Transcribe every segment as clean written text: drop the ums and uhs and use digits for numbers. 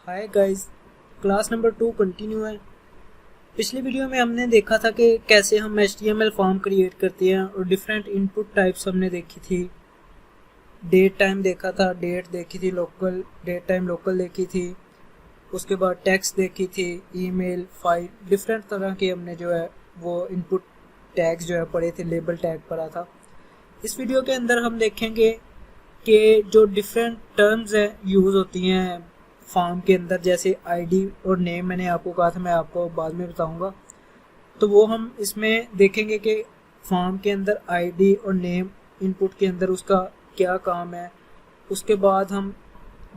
Hi guys, class number 2 continue है। पिछली video में हमने देखा था कि कैसे हम HTML फॉर्म क्रिएट करते हैं और डिफरेंट इनपुट टाइप्स हमने देखी थी। डेट टाइम देखा था, डेट देखी थी, लोकल डेट टाइम लोकल देखी थी। उसके बाद टेक्स्ट देखी थी, ईमेल, फाइल, डिफरेंट तरह के हमने जो है वो इनपुट टैग्स जो है पढ़े थे, लेबल टैग पढ़ा था। इस वीडियो के अंदर हम देखेंगे कि जो डिफरेंट टर्म्स हैं यूज़ होती हैं फॉर्म के अंदर, जैसे आईडी और नेम मैंने आपको कहा था, मैं आपको बाद में बताऊंगा। तो वो हम इसमें देखेंगे कि फॉर्म के अंदर आईडी और नेम इनपुट के अंदर उसका क्या काम है। उसके बाद हम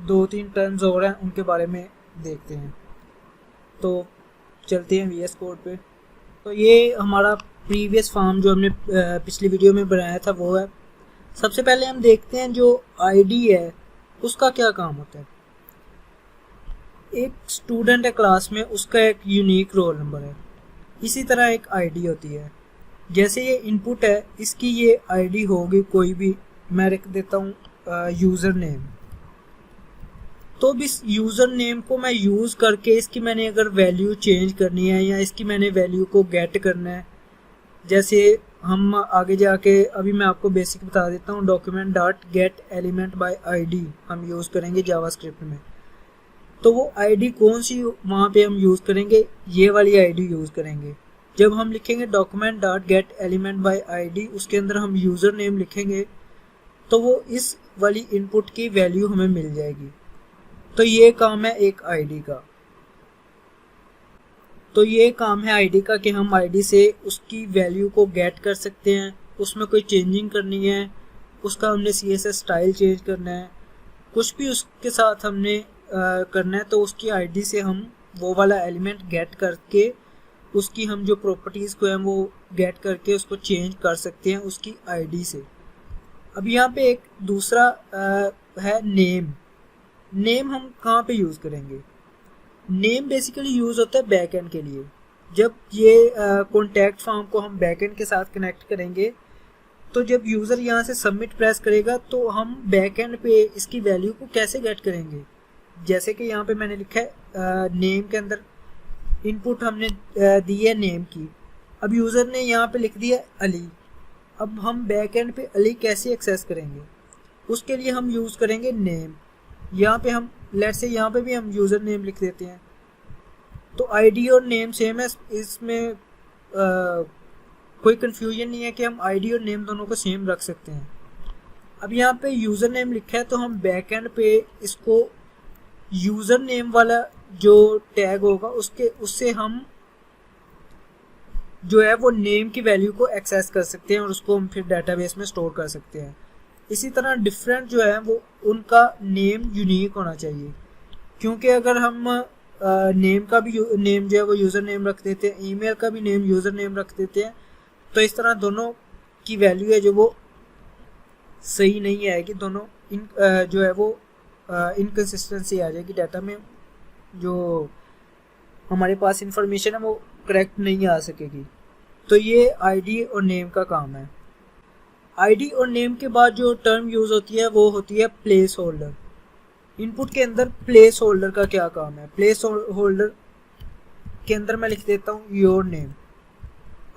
2-3 टर्म्स और हैं उनके बारे में देखते हैं। तो चलते हैं VS कोड पे। तो ये हमारा प्रीवियस फॉर्म जो हमने पिछली वीडियो में बनाया था वो है। सबसे पहले हम देखते हैं जो आईडी है उसका क्या काम होता है। एक स्टूडेंट है क्लास में, उसका एक यूनिक रोल नंबर है। इसी तरह एक आईडी होती है। जैसे ये इनपुट है, इसकी ये आईडी होगी कोई भी, मैं रख देता हूँ यूज़र नेम। तो इस यूज़र नेम को मैं यूज़ करके इसकी मैंने अगर वैल्यू चेंज करनी है या इसकी मैंने वैल्यू को गेट करना है, जैसे हम आगे जाके अभी मैं आपको बेसिक बता देता हूँ। Document dot gate element by ID हम यूज़ करेंगे जावास्क्रिप्ट में। तो वो आईडी कौन सी वहाँ पे हम यूज़ करेंगे, ये वाली आईडी यूज़ करेंगे। जब हम लिखेंगे document dot gate element by ID, उसके अंदर हम यूज़र नेम लिखेंगे तो वो इस वाली इनपुट की वैल्यू हमें मिल जाएगी। तो ये काम है एक आईडी का। तो ये काम है आईडी का कि हम आईडी से उसकी वैल्यू को गेट कर सकते हैं। उसमें कोई चेंजिंग करनी है, उसका हमने CSS स्टाइल चेंज करना है, कुछ भी उसके साथ हमने करना है, तो उसकी आईडी से हम वो वाला एलिमेंट गेट करके उसकी हम जो प्रॉपर्टीज़ को हैं वो गेट करके उसको चेंज कर सकते हैं उसकी आईडी से। अब यहाँ पे एक दूसरा है नेम। नेम हम कहाँ पे यूज़ करेंगे? नेम बेसिकली यूज़ होता है बैकएंड के लिए। जब ये कॉन्टैक्ट फॉर्म को हम बैकएंड के साथ कनेक्ट करेंगे, तो जब यूज़र यहाँ से सबमिट प्रेस करेगा तो हम बैकएंड पे इसकी वैल्यू को कैसे गेट करेंगे। जैसे कि यहाँ पे मैंने लिखा है नेम के अंदर इनपुट हमने दी है नेम की। अब यूज़र ने यहाँ पे लिख दिया अली। अब हम बैकएंड पे अली कैसे एक्सेस करेंगे? उसके लिए हम यूज़ करेंगे नेम। यहाँ पे हम लेट्स से यहाँ पे भी हम यूज़र नेम लिख देते हैं। तो आईडी और नेम सेम है, इसमें कोई कन्फ्यूजन नहीं है कि हम आईडी और नेम दोनों को सेम रख सकते हैं। अब यहाँ पे यूज़र नेम लिखा है तो हम बैकएंड पे इसको यूज़र नेम वाला जो टैग होगा उससे हम जो है वो नेम की वैल्यू को एक्सेस कर सकते हैं और उसको हम फिर डाटाबेस में स्टोर कर सकते हैं। इसी तरह डिफरेंट जो है वो उनका नेम यूनिक होना चाहिए, क्योंकि अगर हम नेम का भी नेम जो है वो यूज़र नेम रख देते हैं, ईमेल का भी नेम यूज़र नेम रख देते हैं, तो इस तरह दोनों की वैल्यू है जो वो सही नहीं आएगी। दोनों जो है वो इनकन्सिस्टेंसी आ जाएगी, डाटा में जो हमारे पास इंफॉर्मेशन है वो करेक्ट नहीं आ सकेगी। तो ये आईडी और नेम का काम है। आईडी और नेम के बाद जो टर्म यूज़ होती है वो होती है प्लेस होल्डर। इनपुट के अंदर प्लेस होल्डर का क्या काम है? प्लेस होल्डर के अंदर मैं लिख देता हूँ योर नेम।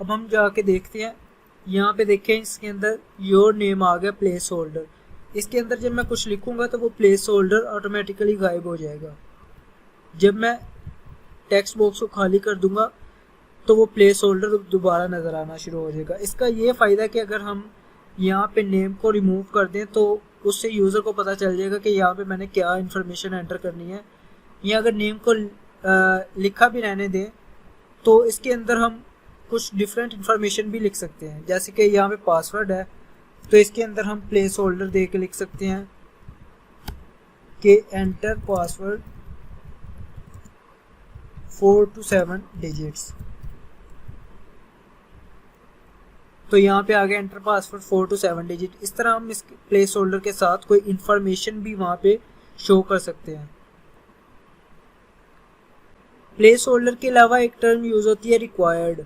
अब हम जाके देखते हैं, यहाँ पे देखें इसके अंदर योर नेम आ गया प्लेस होल्डर। इसके अंदर जब मैं कुछ लिखूंगा तो वो प्लेस होल्डर ऑटोमेटिकली गायब हो जाएगा। जब मैं टेक्स्ट बॉक्स को खाली कर दूंगा तो वो प्लेस होल्डर दोबारा नज़र आना शुरू हो जाएगा। इसका ये फ़ायदा है कि अगर हम यहाँ पे नेम को रिमूव कर दें तो उससे यूज़र को पता चल जाएगा कि यहाँ पे मैंने क्या इन्फॉर्मेशन एंटर करनी है। या अगर नेम को लिखा भी रहने दें तो इसके अंदर हम कुछ डिफरेंट इन्फॉर्मेशन भी लिख सकते हैं। जैसे कि यहाँ पे पासवर्ड है तो इसके अंदर हम प्लेस होल्डर दे के लिख सकते हैं कि एंटर पासवर्ड 4 to 7 डिजिट्स। तो यहाँ पे आ गया एंटर पासवर्ड 4 to 7 डिजिट। इस तरह हम इस प्लेस होल्डर के साथ कोई इंफॉर्मेशन भी वहाँ पे शो कर सकते हैं। प्लेस होल्डर के अलावा एक टर्म यूज़ होती है रिक्वायर्ड।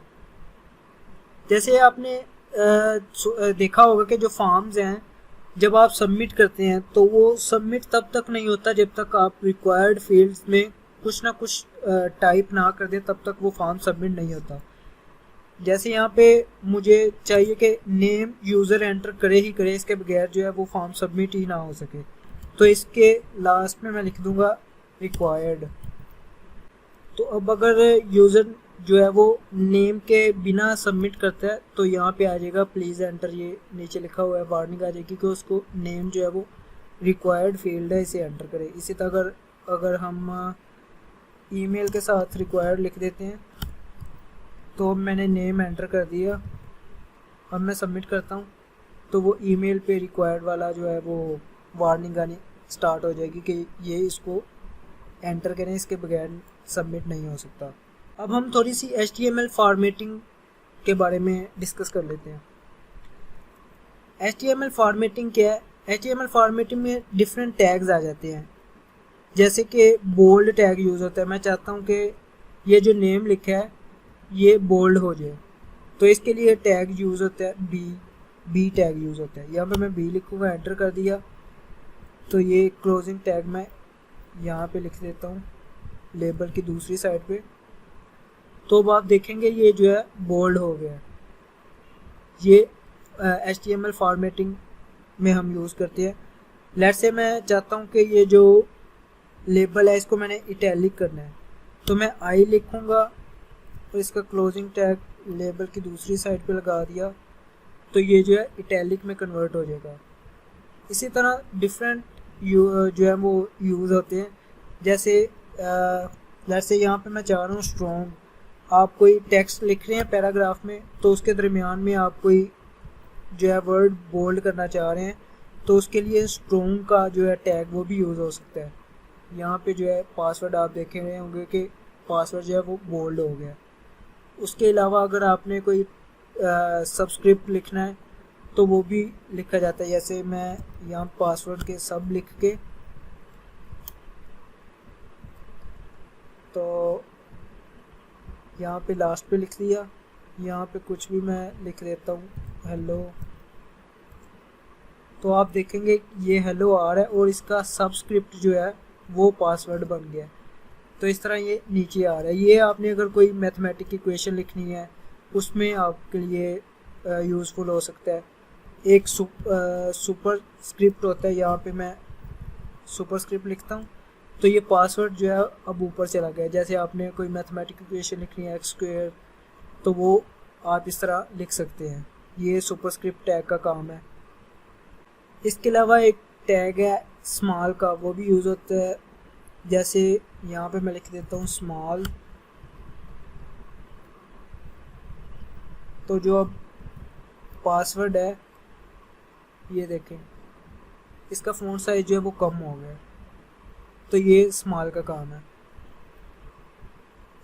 जैसे आपने देखा होगा कि जो फॉर्म्स हैं जब आप सबमिट करते हैं तो वो सबमिट तब तक नहीं होता जब तक आप रिक्वायर्ड फील्ड्स में कुछ ना कुछ टाइप ना कर दें, तब तक वो फॉर्म सबमिट नहीं होता। जैसे यहाँ पे मुझे चाहिए कि नेम यूज़र एंटर करे ही करे, इसके बगैर जो है वो फॉर्म सबमिट ही ना हो सके, तो इसके लास्ट में मैं लिख दूंगा रिक्वायर्ड। तो अब अगर यूज़र जो है वो नेम के बिना सबमिट करता है तो यहाँ पे आ जाएगा प्लीज़ एंटर, ये नीचे लिखा हुआ है, वार्निंग आ जाएगी कि उसको नेम जो है वो रिक्वायर्ड फील्ड है, इसे एंटर करें। इसी तरह अगर हम ईमेल के साथ रिक्वायर्ड लिख देते हैं तो मैंने नेम एंटर कर दिया, अब मैं सबमिट करता हूँ तो वो ईमेल पे रिक्वायर्ड वाला जो है वो वार्निंग आनी स्टार्ट हो जाएगी कि ये इसको एंटर करें, इसके बगैर सबमिट नहीं हो सकता। अब हम थोड़ी सी HTML फॉर्मेटिंग के बारे में डिस्कस कर लेते हैं। HTML फॉर्मेटिंग क्या है? HTML फॉर्मेटिंग में डिफरेंट टैग्स आ जाते हैं, जैसे कि बोल्ड टैग यूज़ होता है। मैं चाहता हूँ कि ये जो नेम लिखा है ये बोल्ड हो जाए, तो इसके लिए टैग यूज़ होता है बी टैग यूज़ होता है। यहाँ पे मैं बी लिखूँगा, एंटर कर दिया तो ये क्लोजिंग टैग मैं यहाँ पे लिख देता हूँ लेबल की दूसरी साइड पे, तो अब आप देखेंगे ये जो है बोल्ड हो गया है। ये HTML फॉर्मेटिंग में हम यूज़ करते हैं। लेट्स से मैं चाहता हूँ कि ये जो लेबल है इसको मैंने इटैलिक करना है, तो मैं आई लिखूँगा और इसका क्लोजिंग टैग लेबल की दूसरी साइड पे लगा दिया, तो ये जो है इटैलिक में कन्वर्ट हो जाएगा। इसी तरह डिफरेंट जो है वो यूज़ होते हैं। जैसे लेट्स से यहाँ पे मैं चाह रहा हूँ स्ट्रॉन्ग, आप कोई टेक्स्ट लिख रहे हैं पैराग्राफ में, तो उसके दरमियान में आप कोई जो है वर्ड बोल्ड करना चाह रहे हैं, तो उसके लिए स्ट्रॉन्ग का जो है टैग वो भी यूज़ हो सकता है। यहाँ पे जो है पासवर्ड आप देखे रहे होंगे कि पासवर्ड जो है वो बोल्ड हो गया। उसके अलावा अगर आपने कोई सबस्क्रिप्ट लिखना है तो वो भी लिखा जाता है। जैसे मैं यहाँ पासवर्ड के सब लिख के, तो यहाँ पे लास्ट पे लिख दिया, यहाँ पे कुछ भी मैं लिख देता हूँ हेलो, तो आप देखेंगे ये हेलो आ रहा है और इसका सबस्क्रिप्ट जो है वो पासवर्ड बन गया। तो इस तरह ये नीचे आ रहा है। ये आपने अगर कोई मैथमेटिक इक्वेशन लिखनी है उसमें आपके लिए यूज़फुल हो सकता है। एक सुपर स्क्रिप्ट होता है, यहाँ पे मैं सुपर स्क्रिप्ट लिखता हूँ तो ये पासवर्ड जो है अब ऊपर चला गया। जैसे आपने कोई मैथमेटिक इक्वेशन लिखनी है x², तो वो आप इस तरह लिख सकते हैं। ये सुपर स्क्रिप्ट टैग का काम है। इसके अलावा एक टैग है स्मॉल का, वो भी यूज़ होता है। जैसे यहाँ पे मैं लिख देता हूँ स्मॉल, तो जो अब पासवर्ड है ये देखें इसका फ़ॉन्ट साइज जो है वो कम हो गया, तो ये स्मॉल का काम है।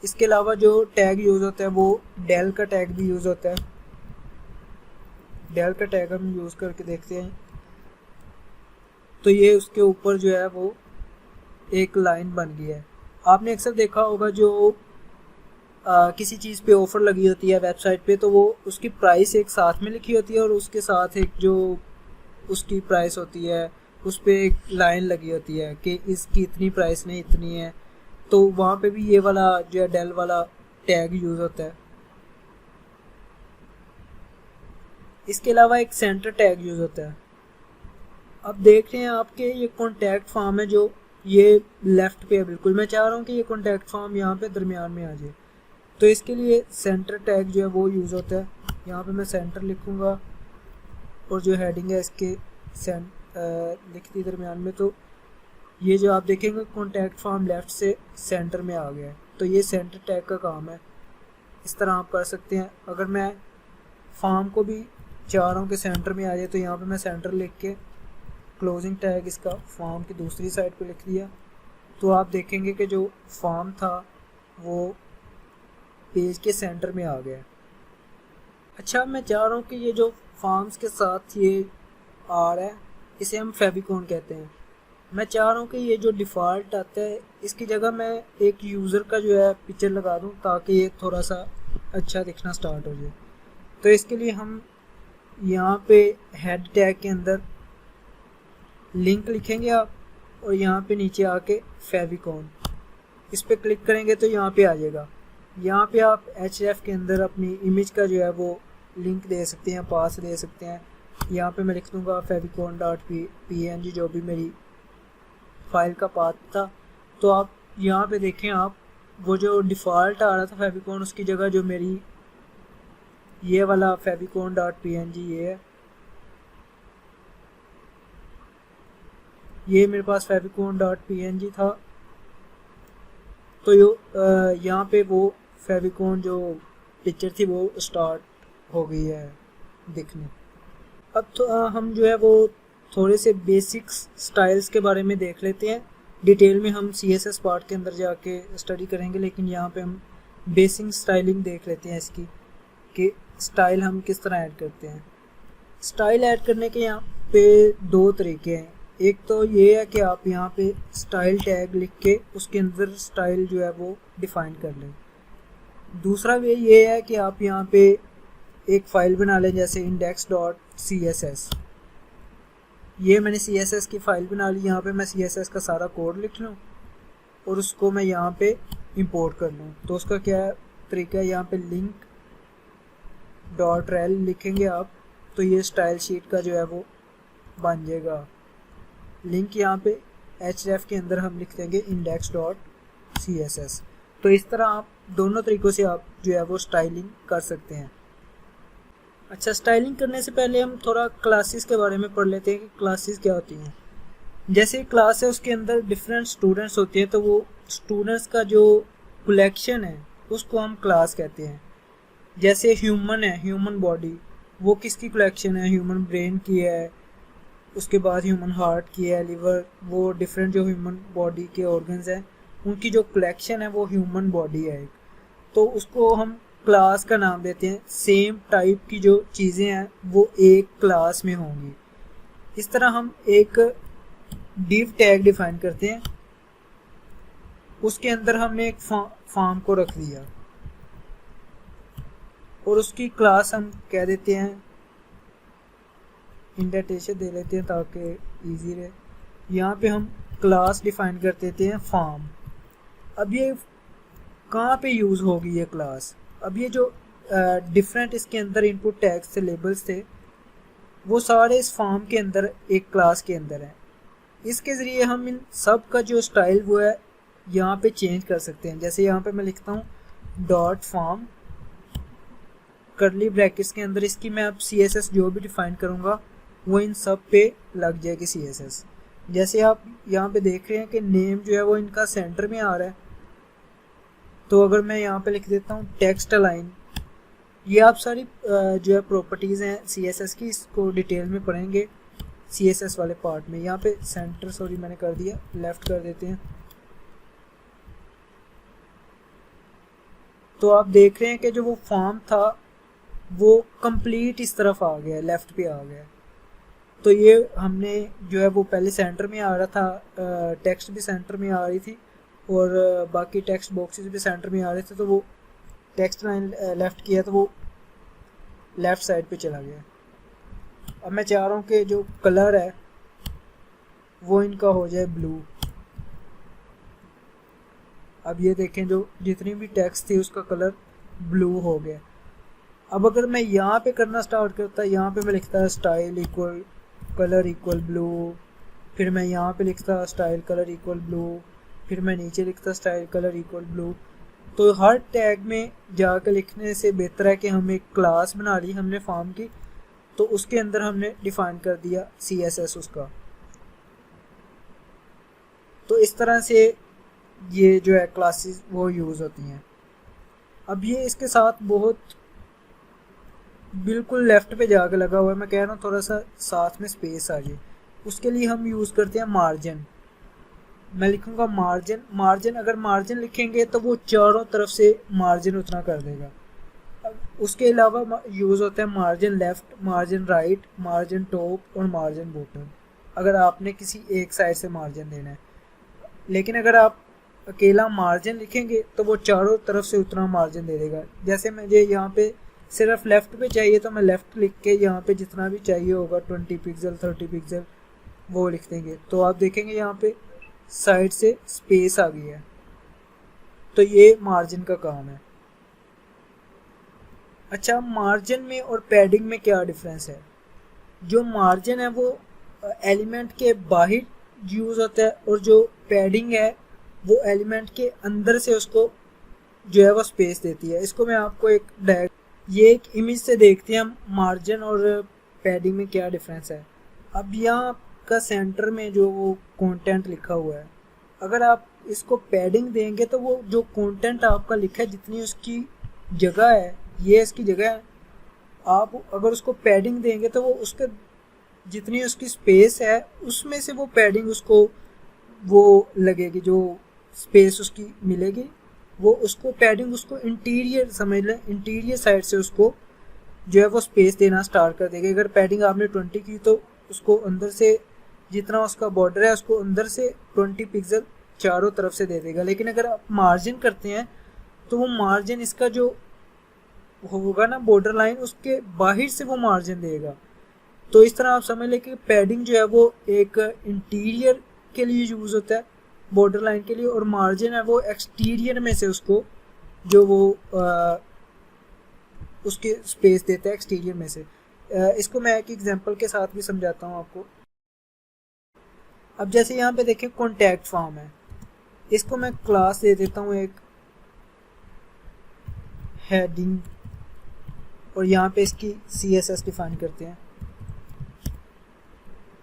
इसके अलावा जो टैग यूज़ होता है वो डेल का टैग भी यूज़ होता है। डेल का टैग हम यूज़ करके देखते हैं, तो ये उसके ऊपर जो है वो एक लाइन बन गई है। आपने अक्सर देखा होगा जो किसी चीज़ पे ऑफ़र लगी होती है वेबसाइट पे, तो वो उसकी प्राइस एक साथ में लिखी होती है और उसके साथ एक जो उसकी प्राइस होती है उस पर एक लाइन लगी होती है कि इसकी इतनी प्राइस नहीं इतनी है। तो वहाँ पे भी ये वाला जो है डेल वाला टैग यूज़ होता है। इसके अलावा एक सेंटर टैग यूज़ होता है। अब देख रहे हैं आपके ये कॉन्टैक्ट फॉर्म है जो ये लेफ़्ट पे है बिल्कुल। मैं चाह रहा हूँ कि ये कॉन्टैक्ट फॉर्म यहाँ पे दरमियान में आ जाए, तो इसके लिए सेंटर टैग जो है वो यूज़ होता है। यहाँ पे मैं सेंटर लिखूँगा और जो हेडिंग है इसके लिख दी दरमियान में, तो ये जो आप देखेंगे कॉन्टैक्ट फॉर्म लेफ़्ट से सेंटर में आ गया है, तो ये सेंटर टैग का काम है। इस तरह आप कर सकते हैं। अगर मैं फॉर्म को भी चाह रहा हूँ कि सेंटर में आ जाए, तो यहाँ पे मैं सेंटर लिख के क्लोजिंग टैग इसका फॉर्म की दूसरी साइड पे लिख दिया, तो आप देखेंगे कि जो फॉर्म था वो पेज के सेंटर में आ गया। अच्छा, मैं चाह रहा हूँ कि ये जो फॉर्म्स के साथ ये आ रहा है इसे हम फेविकॉन कहते हैं। मैं चाह रहा हूँ कि ये जो डिफ़ॉल्ट आता है इसकी जगह मैं एक यूज़र का जो है पिक्चर लगा दूँ ताकि ये थोड़ा सा अच्छा दिखना स्टार्ट हो जाए। तो इसके लिए हम यहाँ पे हेड टैग के अंदर लिंक लिखेंगे आप और यहाँ पे नीचे आके फेविकॉन इस पर क्लिक करेंगे तो यहाँ पे आ जाएगा। यहाँ पे आप href के अंदर अपनी इमेज का जो है वो लिंक दे सकते हैं, पास दे सकते हैं। यहाँ पे मैं लिख दूँगा favicon.png जो भी मेरी फाइल का पाथ था। तो आप यहाँ पे देखें, आप वो जो डिफ़ॉल्ट आ रहा था फेविकॉन उसकी जगह जो मेरी ये वाला favicon.png ये मेरे पास favicon.png था। तो यहाँ पे वो फेविकॉन जो पिक्चर थी वो स्टार्ट हो गई है दिखने। अब तो हम जो है वो थोड़े से बेसिक्स स्टाइल्स के बारे में देख लेते हैं। डिटेल में हम CSS पार्ट के अंदर जाके स्टडी करेंगे, लेकिन यहाँ पे हम बेसिक स्टाइलिंग देख लेते हैं इसकी कि स्टाइल हम किस तरह ऐड करते हैं। स्टाइल ऐड करने के यहाँ पे दो तरीके हैं। एक तो ये है कि आप यहाँ पे स्टाइल टैग लिख के उसके अंदर स्टाइल जो है वो डिफ़ाइन कर लें। दूसरा वे ये है कि आप यहाँ पे एक फ़ाइल बना लें जैसे index.css। ये मैंने CSS की फ़ाइल बना ली। यहाँ पे मैं CSS का सारा कोड लिख लूँ और उसको मैं यहाँ पे इंपोर्ट कर लूँ। तो उसका क्या तरीका है, यहाँ पे link.rel लिखेंगे आप तो ये स्टाइल शीट का जो है वो बन जाएगा। लिंक यहाँ पे href के अंदर हम लिख देंगे index.css। तो इस तरह आप दोनों तरीक़ों से आप जो है वो स्टाइलिंग कर सकते हैं। अच्छा, स्टाइलिंग करने से पहले हम थोड़ा क्लासेस के बारे में पढ़ लेते हैं कि क्लासेस क्या होती हैं। जैसे क्लास है उसके अंदर डिफरेंट स्टूडेंट्स होते हैं, तो वो स्टूडेंट्स का जो कलेक्शन है उसको हम क्लास कहते हैं। जैसे ह्यूमन है, ह्यूमन बॉडी, वो किसकी कलेक्शन है, ह्यूमन ब्रेन की है, उसके बाद ह्यूमन हार्ट की है, लिवर, वो डिफरेंट जो ह्यूमन बॉडी के ऑर्गन्स हैं उनकी जो कलेक्शन है वो ह्यूमन बॉडी है एक। तो उसको हम क्लास का नाम देते हैं। सेम टाइप की जो चीज़ें हैं वो एक क्लास में होंगी। इस तरह हम एक div टैग डिफाइन करते हैं, उसके अंदर हमने एक फॉर्म को रख दिया और उसकी क्लास हम कह देते हैं, इंडेंटेशन दे लेते हैं ताकि इजी रहे। यहाँ पे हम क्लास डिफाइन कर देते हैं फॉर्म। अब ये कहाँ पे यूज़ होगी ये क्लास? अब ये जो डिफरेंट इसके अंदर इनपुट टैग्स थे, लेबल्स थे, वो सारे इस फॉर्म के अंदर एक क्लास के अंदर हैं। इसके ज़रिए हम इन सब का जो स्टाइल वो है यहाँ पे चेंज कर सकते हैं। जैसे यहाँ पे मैं लिखता हूँ डॉट फॉर्म, करली ब्रैकेट्स के अंदर इसकी मैं अब CSS जो भी डिफाइन करूँगा वो इन सब पे लग जाएगी CSS। जैसे आप यहाँ पे देख रहे हैं कि नेम जो है वो इनका सेंटर में आ रहा है। तो अगर मैं यहाँ पे लिख देता हूँ टेक्स्ट अलाइन, ये आप सारी जो है प्रॉपर्टीज़ हैं CSS की, इसको डिटेल में पढ़ेंगे CSS वाले पार्ट में। यहाँ पे सेंटर सॉरी मैंने कर दिया, लेफ़्ट कर देते हैं। तो आप देख रहे हैं कि जो वो फॉर्म था वो कंप्लीट इस तरफ आ गया, लेफ़्ट पे आ गया। तो ये हमने जो है वो पहले सेंटर में आ रहा था, टेक्स्ट भी सेंटर में आ रही थी और बाकी टेक्स्ट बॉक्सेस भी सेंटर में आ रहे थे। तो वो टेक्स्ट लाइन लेफ़्ट किया तो वो लेफ़्ट साइड पे चला गया। अब मैं चाह रहा हूँ कि जो कलर है वो इनका हो जाए ब्लू। अब ये देखें जो जितनी भी टेक्स्ट थी उसका कलर ब्लू हो गया। अब अगर मैं यहाँ पे करना स्टार्ट करता, यहाँ पे मैं लिखता style equal colour equal blue, फिर मैं यहाँ पे लिखता स्टाइल कलर इक्वल ब्लू, फिर मैं नीचे लिखता स्टाइल कलर इक्वल ब्लू। तो हर टैग में जाकर लिखने से बेहतर है कि हम एक क्लास बना ली हमने फॉर्म की, तो उसके अंदर हमने डिफाइन कर दिया CSS उसका। तो इस तरह से ये जो है क्लासेस वो यूज़ होती हैं। अब ये इसके साथ बहुत बिल्कुल लेफ़्ट पे जाकर लगा हुआ है, मैं कह रहा हूँ थोड़ा सा साथ में स्पेस आ जाए, उसके लिए हम यूज़ करते हैं मार्जिन। मैं लिखूँगा मार्जिन। मार्जिन अगर मार्जिन लिखेंगे तो वो चारों तरफ से मार्जिन उतना कर देगा। उसके अलावा यूज़ होता है margin left, margin right, margin top और मार्जिन बॉटम, अगर आपने किसी एक साइड से मार्जिन देना है। लेकिन अगर आप अकेला मार्जिन लिखेंगे तो वो चारों तरफ से उतना मार्जिन दे देगा। जैसे मुझे यहाँ पे सिर्फ लेफ़्ट पे चाहिए तो मैं लेफ़्ट लिख के यहाँ पे जितना भी चाहिए होगा 20 पिक्सल 30 पिक्सल वो लिख देंगे। तो आप देखेंगे यहाँ पे साइड से स्पेस आ गई है, तो ये मार्जिन का काम है। अच्छा, मार्जिन में और पैडिंग में क्या डिफरेंस है? जो मार्जिन है वो एलिमेंट के बाहर यूज होता है, और जो पैडिंग है वो एलिमेंट के अंदर से उसको जो है वो स्पेस देती है। इसको मैं आपको ये एक इमेज से देखते हैं हम मार्जिन और पैडिंग में क्या डिफरेंस है। अब यहाँ का सेंटर में जो वो कंटेंट लिखा हुआ है, अगर आप इसको पैडिंग देंगे तो वो जो कंटेंट आपका लिखा है, जितनी उसकी जगह है, ये इसकी जगह है, आप अगर उसको पैडिंग देंगे तो वो उसके जितनी उसकी स्पेस है उसमें से वो पैडिंग उसको वो लगेगी, जो स्पेस उसकी मिलेगी वो उसको पैडिंग उसको इंटीरियर समझ लें, इंटीरियर साइड से उसको जो है वो स्पेस देना स्टार्ट कर देगी। अगर पैडिंग आपने 20 की तो उसको अंदर से जितना उसका बॉर्डर है उसको अंदर से 20 पिक्सल चारों तरफ से दे देगा। लेकिन अगर आप मार्जिन करते हैं तो वो मार्जिन इसका जो होगा ना बॉर्डर लाइन, उसके बाहर से वो मार्जिन देगा। तो इस तरह आप समझ लें कि पैडिंग जो है वो एक इंटीरियर के लिए यूज़ होता है बॉर्डर लाइन के लिए, और मार्जिन है वो एक्सटीरियर में से उसको जो वो उसके स्पेस देता है एक्सटीरियर में से। इसको मैं एक एग्जांपल के साथ भी समझाता हूँ आपको। अब जैसे यहाँ पे देखिए कॉन्टैक्ट फॉर्म है, इसको मैं क्लास दे देता हूँ एक हेडिंग, और यहाँ पे इसकी CSS डिफाइन करते हैं।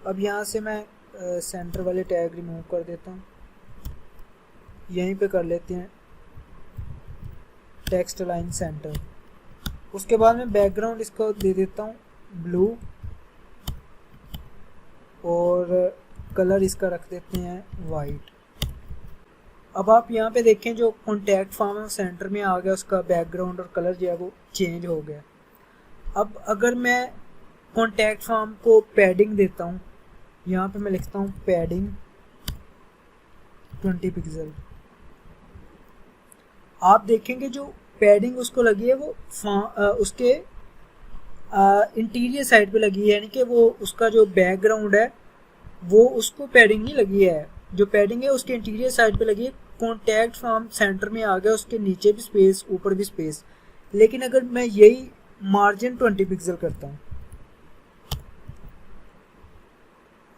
अब यहाँ से मैं सेंटर वाले टैग रिमूव कर देता हूँ, यहीं पे कर लेते हैं टेक्स्ट लाइन सेंटर। उसके बाद मैं बैकग्राउंड इसको दे देता हूँ ब्लू, और कलर इसका रख देते हैं वाइट। अब आप यहाँ पे देखें जो कॉन्टैक्ट फॉर्म है सेंटर में आ गया, उसका बैकग्राउंड और कलर जो है वो चेंज हो गया। अब अगर मैं कॉन्टैक्ट फॉर्म को पैडिंग देता हूँ, यहाँ पे मैं लिखता हूँ पैडिंग 20 पिक्सल, आप देखेंगे जो पैडिंग उसको लगी है वो उसके इंटीरियर साइड पे लगी है, यानी कि वो उसका जो बैकग्राउंड है वो उसको पैडिंग नहीं लगी है, जो पैडिंग है उसके इंटीरियर साइड पे लगी है। कॉन्टैक्ट फॉर्म सेंटर में आ गया, उसके नीचे भी स्पेस ऊपर भी स्पेस। लेकिन अगर मैं यही मार्जिन 20 पिक्सल करता हूँ,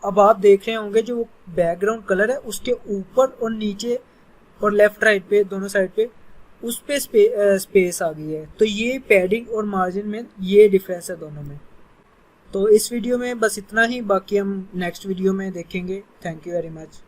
अब आप देख रहे होंगे जो बैकग्राउंड कलर है उसके ऊपर और नीचे और लेफ्ट राइट पे दोनों साइड पे उस पे स्पेस आ गई है। तो ये पैडिंग और मार्जिन में ये डिफरेंस है दोनों में। तो इस वीडियो में बस इतना ही, बाकी हम नेक्स्ट वीडियो में देखेंगे। Thank you very much.